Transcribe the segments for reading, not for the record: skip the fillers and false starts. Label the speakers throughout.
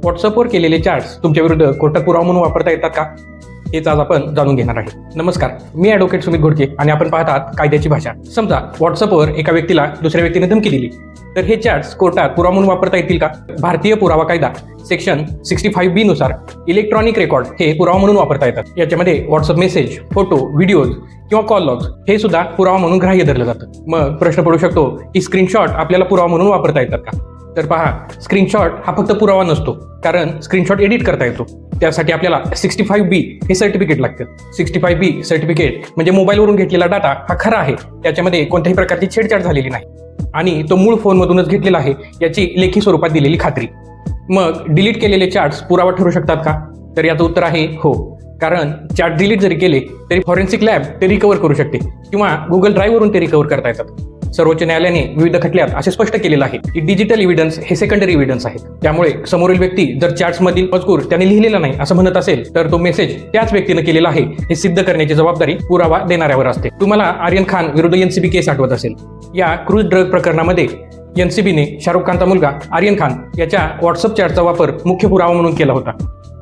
Speaker 1: व्हॉट्सअपवर केलेले चॅट्स तुमच्या विरुद्ध कोर्टात पुरावा म्हणून वापरता येतात का? हेच आज आपण जाणून घेणार आहे. नमस्कार, मी ॲडव्होकेट सुमित घोडके आणि आपण पाहत आहात कायद्याची भाषा. समजा व्हॉट्सअपवर एका व्यक्तीला दुसऱ्या व्यक्तीने धमकी दिली, तर हे चॅट्स कोर्टात पुरावा म्हणून वापरता येतील का? भारतीय पुरावा कायदा सेक्शन 65B नुसार इलेक्ट्रॉनिक रेकॉर्ड हे पुरावा म्हणून वापरता येतात. याच्यामध्ये व्हॉट्सअप मेसेज, फोटो, व्हिडिओज किंवा कॉल लॉग्स हे सुद्धा पुरावा म्हणून ग्राह्य धरलं जातं. मग प्रश्न पडू शकतो की स्क्रीनशॉट आपल्याला पुरावा म्हणून वापरता येतात का? तर पहा, स्क्रीनशॉट हा फक्त पुरावा नसतो, कारण स्क्रीनशॉट एडिट करता येतो. त्यासाठी आपल्याला 65B हे सर्टिफिकेट लागतं. 65B सर्टिफिकेट म्हणजे मोबाईलवरून घेतलेला डाटा हा खरा आहे, त्याच्यामध्ये कोणत्याही प्रकारची छेडछाड झालेली नाही आणि तो मूळ फोनमधूनच घेतलेला आहे याची लेखी स्वरूपात दिलेली खात्री. मग डिलीट केलेले चॅट्स पुरावा ठरू शकतात का? तर याचं उत्तर आहे हो. कारण चॅट डिलीट जरी केले तरी फॉरेन्सिक लॅब ते रिकव्हर करू शकते किंवा गुगल ड्राईव्हवरून ते रिकव्हर करता येतात. सर्वोच्च न्यायालयाने विविध खटल्यात असे स्पष्ट केलेलं आहे की डिजिटल एव्हिडन्स हे सेकंडरी एव्हिडन्स आहेत. त्यामुळे समोरील व्यक्ती जर चॅट्समधील मजकूर त्याने लिहिलेला नाही असं म्हणत असेल, तर तो मेसेज त्याच व्यक्तीने केलेला आहे हे सिद्ध करण्याची जबाबदारी पुरावा देणाऱ्यावर असते. तुम्हाला आर्यन खान विरुद्ध NCB केस आठवत असेल. या क्रूज ड्रग प्रकरणामध्ये NCBने शाहरुख खानचा मुलगा आर्यन खान याच्या व्हॉट्सअप चॅटचा वापर मुख्य पुरावा म्हणून केला होता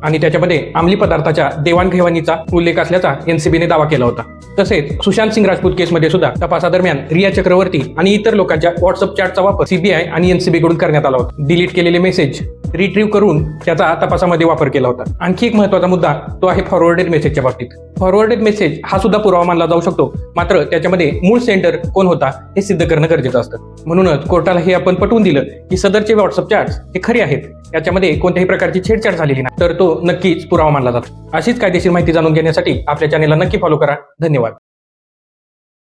Speaker 1: आणि त्याच्यामध्ये अंमली पदार्थाच्या देवाणघेवाणीचा उल्लेख असल्याचा NCBने दावा केला होता. तसेच सुशांत सिंग राजपूत केसमध्ये सुद्धा तपासादरम्यान रिया चक्रवर्ती आणि इतर लोकांच्या व्हॉट्सअप चॅटचा वापर CBI आणि NCB कडून करण्यात आला होता. डिलीट केलेले मेसेज रिट्रीव्ह करून त्याचा तपासामध्ये वापर केला होता. आणखी एक महत्त्वाचा मुद्दा तो आहे फॉरवर्डेड मेसेजच्या बाबतीत. फॉरवर्डेड मेसेज हा सुद्धा पुरावा मानला जाऊ शकतो, मात्र त्याच्यामध्ये मूळ सेंडर कोण होता हे सिद्ध करणं गरजेचं असतं. म्हणूनच कोर्टाला हे आपण पटवून दिलं की सदरचे व्हॉट्सअप चॅट्स हे खरे आहेत, याच्यामध्ये कोणत्याही प्रकारची छेडछाड झालेली नाही, तर तो नक्कीच पुरावा मानला जातो. अशीच कायदेशीर माहिती जाणून घेण्यासाठी आपल्या चॅनेलला नक्की फॉलो करा. धन्यवाद.